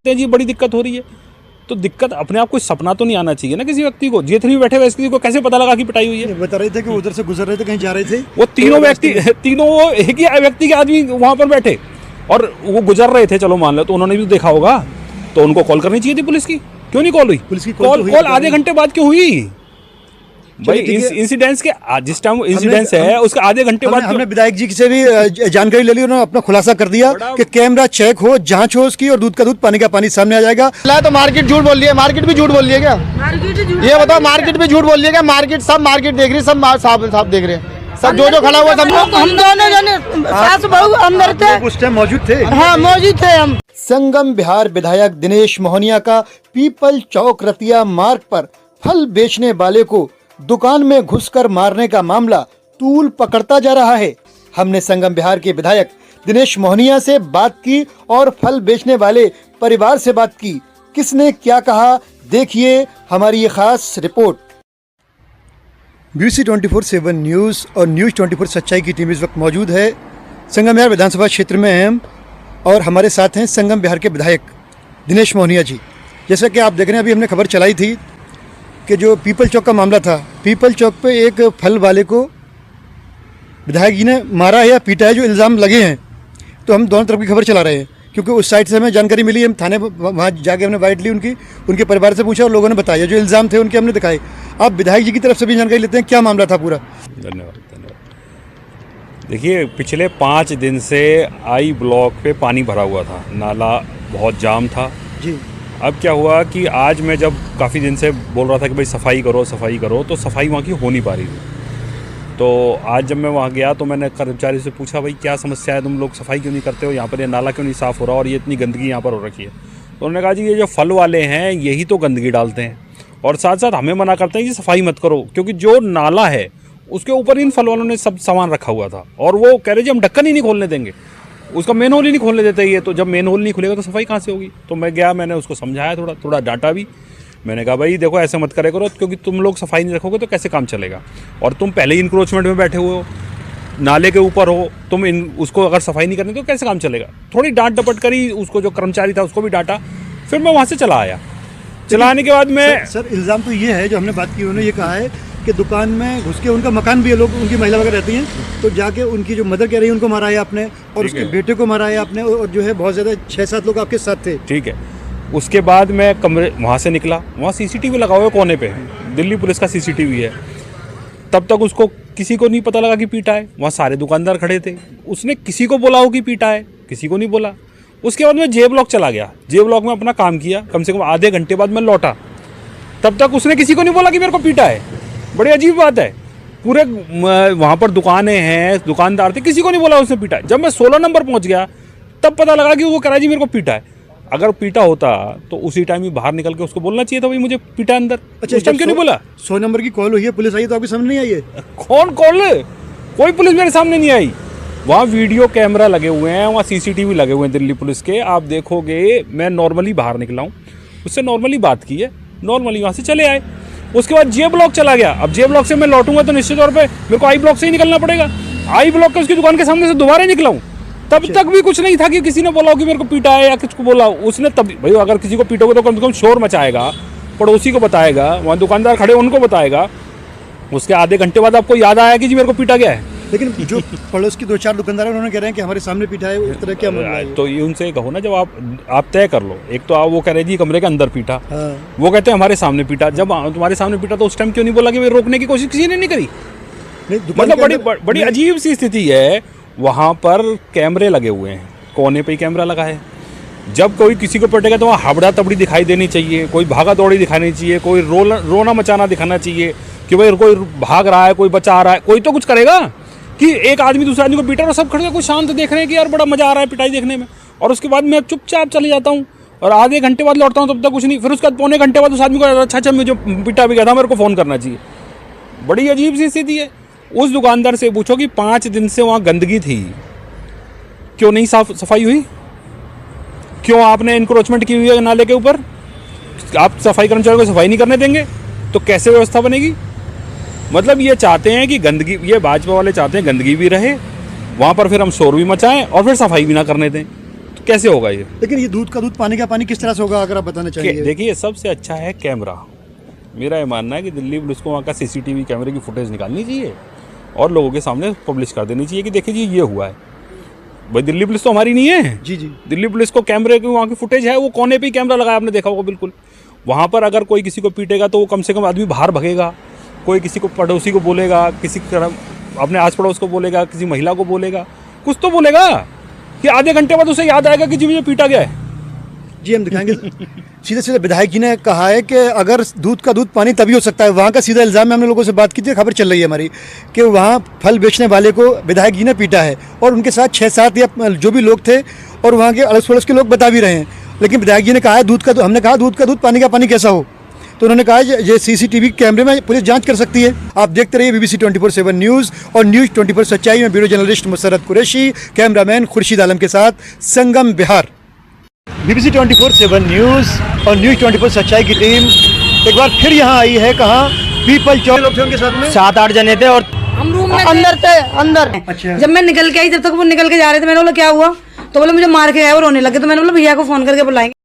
सकते हैं जी बड़ी दिक्कत हो रही है। तो दिक्कत अपने आप कोई सपना तो नहीं आना चाहिए ना किसी व्यक्ति को। G3 में बैठे हुए किसी को कैसे पता लगा कि पिटाई हुई है? बता रहे थे कि उधर से गुजर रहे थे, कहीं जा रहे थे, वो तीनों व्यक्ति, तीनों वो एक ही व्यक्ति के आदमी वहां पर बैठे और वो गुजर रहे थे, चलो मान लो, तो उन्होंने भी देखा होगा, तो उनको कॉल करनी चाहिए थी पुलिस की। क्यों नहीं कॉल हुई? पुलिस की कॉल आधे घंटे बाद क्यों हुई भाई? इंसिडेंट्स के जिस टाइम इंसिडेंट्स है उसके आधे घंटे बाद हमने विधायक जी से भी जानकारी ले ली, उन्होंने अपना खुलासा कर दिया कि कैमरा चेक हो, जांच हो उसकी, और दूध का दूध पानी का पानी सामने आ जाएगा। तो मार्केट झूठ बोल रही है, मार्केट भी झूठ बोल रही है क्या? ये बताओ, मार्केट भी झूठ बोल रही है क्या? मार्केट सब मार्केट देख रही है, सब साहब देख रहे हैं, सब जो खड़ा हुआ सब। हम दोनों जने सास बहू अंदर थे, उस टाइम मौजूद थे। हाँ मौजूद थे हम। संगम बिहार विधायक दिनेश मोहनिया का पीपल चौक रतिया मार्ग पर फल बेचने वाले को दुकान में घुसकर मारने का मामला तूल पकड़ता जा रहा है। हमने संगम बिहार के विधायक दिनेश मोहनिया से बात की और फल बेचने वाले परिवार से बात की। किसने क्या कहा, देखिए हमारी ये खास रिपोर्ट। BC 24/7 न्यूज़ और न्यूज़ 24 सच्चाई की टीम इस वक्त मौजूद है संगम बिहार विधानसभा क्षेत्र में हैं और हमारे साथ हैं संगम बिहार के विधायक दिनेश मोहनिया जी। जैसा कि आप देख रहे हैं, अभी हमने खबर चलाई थी कि जो पीपल चौक का मामला था, पीपल चौक पे एक फल वाले को विधायक जी ने मारा है या पीटा है, जो इल्ज़ाम लगे हैं। तो हम दोनों तरफ की खबर चला रहे हैं क्योंकि उस साइड से हमें जानकारी मिली, हम थाने वहाँ जाके हमने बाइट ली, उनके परिवार से पूछा और लोगों ने बताया जो इल्ज़ाम थे उनके हमने दिखाए। आप विधायक जी की तरफ से भी जानकारी लेते हैं, क्या मामला था पूरा? धन्यवाद। देखिए, पिछले 5 दिन से आई ब्लॉक पे पानी भरा हुआ था, नाला बहुत जाम था जी। अब क्या हुआ कि आज मैं जब काफ़ी दिन से बोल रहा था कि भाई सफाई करो, तो सफाई वहाँ की हो नहीं पा रही थी। तो आज जब मैं वहाँ गया तो मैंने कर्मचारी से पूछा, भाई क्या समस्या है, तुम लोग सफाई क्यों नहीं करते हो, यहाँ पर ये नाला क्यों नहीं साफ़ हो रहा और ये इतनी गंदगी यहाँ पर हो रखी है। तो उन्होंने कहा जी ये जो फल वाले हैं यही तो गंदगी डालते हैं और साथ साथ हमें मना करते हैं कि सफाई मत करो, क्योंकि जो नाला है उसके ऊपर इन फल वालों ने सब सामान रखा हुआ था और वो कह रहे जी हम ढक्कन ही नहीं खोलने देंगे, उसका मेन होल ही नहीं खोलने देते ये। तो जब मेन होल नहीं खुलेगा तो सफाई कहाँ से होगी? तो मैं गया, मैंने उसको समझाया, थोड़ा डांटा भी। मैंने कहा भाई देखो ऐसे मत करे करो, क्योंकि तुम लोग सफाई नहीं रखोगे तो कैसे काम चलेगा, और तुम पहले ही इंक्रोचमेंट में बैठे हुए हो, नाले के ऊपर हो, तुम उसको अगर सफाई नहीं करनी तो कैसे काम चलेगा। थोड़ी डांट डपट करी, उसको जो कर्मचारी था उसको भी डांटा, फिर मैं वहाँ से चला आया। चलाने के बाद मैं सर इल्ज़ाम तो ये है, जो हमने बात की, उन्होंने ये कहा है कि दुकान में घुस के, उनका मकान भी है, लोग उनकी महिला वगैरह रहती हैं, तो जाके उनकी जो मदर कह रही है उनको मारा है आपने और उसके बेटे को मारा है आपने, और जो है बहुत ज़्यादा 6-7 लोग आपके साथ थे। ठीक है। उसके बाद मैं कमरे वहाँ से निकला, वहाँ CCTV लगा हुआ है कोने पे, दिल्ली पुलिस का CCTV है। तब तक उसको किसी को नहीं पता लगा कि पीटा है, वहाँ सारे दुकानदार खड़े थे, उसने किसी को बोला हो कि पीटा है, किसी को नहीं बोला। उसके बाद मैं J ब्लॉक चला गया, J ब्लॉक में अपना काम किया, कम से कम आधे घंटे बाद मैं लौटा, तब तक उसने किसी को नहीं बोला कि मेरे को पीटा है। बड़ी अजीब बात है, पूरे वहाँ पर दुकानें हैं, दुकानदार थे, किसी को नहीं बोला उसने पीटा है। जब मैं 16 नंबर पहुँच गया तब पता लगा कि वो कह रहा जी मेरे को पीटा है। अगर पीटा होता तो उसी टाइम ही बाहर निकल के उसको बोलना चाहिए था भाई मुझे पीटा अंदर। अच्छा, उस टाइम क्यों नहीं बोला? 100 नंबर की कॉल हुई है, पुलिस आई तो आपके सामने नहीं आई है? कौन कॉल? कोई पुलिस मेरे सामने नहीं आई। वहाँ वीडियो कैमरा लगे हुए हैं, वहाँ CCTV लगे हुए हैं दिल्ली पुलिस के, आप देखोगे। मैं नॉर्मली बाहर निकला हूँ, उससे नॉर्मली बात की है, नॉर्मली वहाँ से चले आए। उसके बाद J ब्लॉक चला गया। अब J ब्लॉक से मैं लौटूंगा तो निश्चित तौर पे मेरे को I ब्लॉक से ही निकलना पड़ेगा। I ब्लॉक के उसकी दुकान के सामने से दोबारा निकला हूँ, तब तक भी कुछ नहीं था कि किसी ने बोला हो कि मेरे को पीटा है या किसको बोला। उसने तब भाई अगर किसी को पीटोगे तो कम से कम शोर मचाएगा, पड़ोसी को बताएगा, वहाँ दुकानदार खड़े उनको बताएगा। उसके आधे घंटे बाद आपको याद आया कि जी मेरे को पीटा गया है। लेकिन जो पड़ोस की 2-4 दुकानदार हैं उन्होंने कह रहे हैं कि हमारे सामने पीटा है, उस तरह क्या मामला है? तो ये उनसे कहो ना, जब आप तय कर लो। एक तो आप वो कह रहे जी कमरे के अंदर पीटा, वो कहते हैं हमारे सामने पीटा। जब तुम्हारे सामने पीटा तो उस टाइम क्यों नहीं बोला कि भाई रोकने की कोशिश किसी ने नहीं करी? मतलब बड़ी अजीब सी स्थिति है। वहाँ पर कैमरे लगे हुए हैं, कोने पे ही कैमरा लगा है। जब कोई किसी को पीटेगा तो वहाँ हबड़ा तबड़ी दिखाई देनी चाहिए, कोई भागा दौड़ी दिखानी चाहिए, कोई रोना मचाना दिखाना चाहिए कि भाई कोई भाग रहा है, कोई बचा रहा है, कोई तो कुछ करेगा। कि एक आदमी दूसरे आदमी को पीटा और सब खड़े कोई शांत देख रहे हैं कि यार बड़ा मजा आ रहा है पिटाई देखने में, और उसके बाद मैं चुपचाप चले जाता हूँ और आधे घंटे बाद लौटता हूँ, तब तक कुछ नहीं। फिर उसके बाद पौने घंटे बाद उस आदमी को अच्छा मुझे पिटा भी गया था, मेरे को फ़ोन करना चाहिए। बड़ी अजीब सी स्थिति है। उस दुकानदार से पूछो कि 5 दिन से वहाँ गंदगी थी, क्यों नहीं सफाई हुई? क्यों आपने इंक्रोचमेंट की हुई है नाले के ऊपर? आप सफाई कर्मचारियों को सफाई नहीं करने देंगे तो कैसे व्यवस्था बनेगी? मतलब ये चाहते हैं कि गंदगी, ये भाजपा वाले चाहते हैं गंदगी भी रहे वहाँ पर, फिर हम शोर भी मचाएं और फिर सफाई भी ना करने दें। तो कैसे होगा ये? लेकिन ये दूध का दूध पानी का पानी किस तरह से होगा, अगर आप बताना चाहिए। देखिए सबसे अच्छा है कैमरा। मेरा ये मानना है कि दिल्ली पुलिस को वहाँ का सीसीटीवी कैमरे की फुटेज निकालनी चाहिए और लोगों के सामने पब्लिश कर देनी चाहिए कि देखिए जी ये हुआ है। भाई दिल्ली पुलिस तो हमारी नहीं है। जी जी। दिल्ली पुलिस को कैमरे की वहाँ की फुटेज है, वो कोने पे ही कैमरा लगाया, आपने देखा होगा बिल्कुल। वहाँ पर अगर कोई किसी को पीटेगा तो वो कम से कम आदमी बाहर भगेगा, कोई किसी को पड़ोसी को बोलेगा, किसी अपने आस पड़ोस को बोलेगा, किसी महिला को बोलेगा, कुछ तो बोलेगा कि आधे घंटे बाद उसे याद आएगा कि जी मुझे पीटा गया है। जी हम दिखाएंगे। सीधे सीधे विधायक जी ने कहा है कि अगर दूध का दूध पानी तभी हो सकता है। वहाँ का सीधा इल्ज़ाम है, हमने लोगों से बात की थी, खबर चल रही है हमारी, कि वहाँ फल बेचने वाले को विधायक जी ने पीटा है और उनके साथ 6-7 या जो भी लोग थे और वहाँ के अड़ोस पड़ोस के लोग बता भी रहे हैं। लेकिन विधायक जी ने कहा है हमने कहा दूध का दूध पानी का पानी कैसा हो, तो उन्होंने कहा ये सीसीटीवी कैमरे में पुलिस जांच कर सकती है। आप देखते रहिए BBC 24/7 न्यूज़ और न्यूज़ 24 सच्चाई में bureau journalist Musarrat Qureshi, cameraman Khurshid Alam के साथ संगम बिहार। BBC 24/7 न्यूज़ और न्यूज़ 24 सच्चाई की टीम एक बार फिर यहाँ आई है। कहाँ? पीपल चौक। लोग थे उनके साथ में 7-8 जने थे और हम रूम में अंदर थे, अंदर। अच्छा। जब मैं निकल के आई, जब तक वो निकल के जा रहे थे, मैंने बोला क्या हुआ, तो बोले मुझे मार के आए और रोने लगे। तो मैंने बोला भैया को फोन करके बुलाएंगे।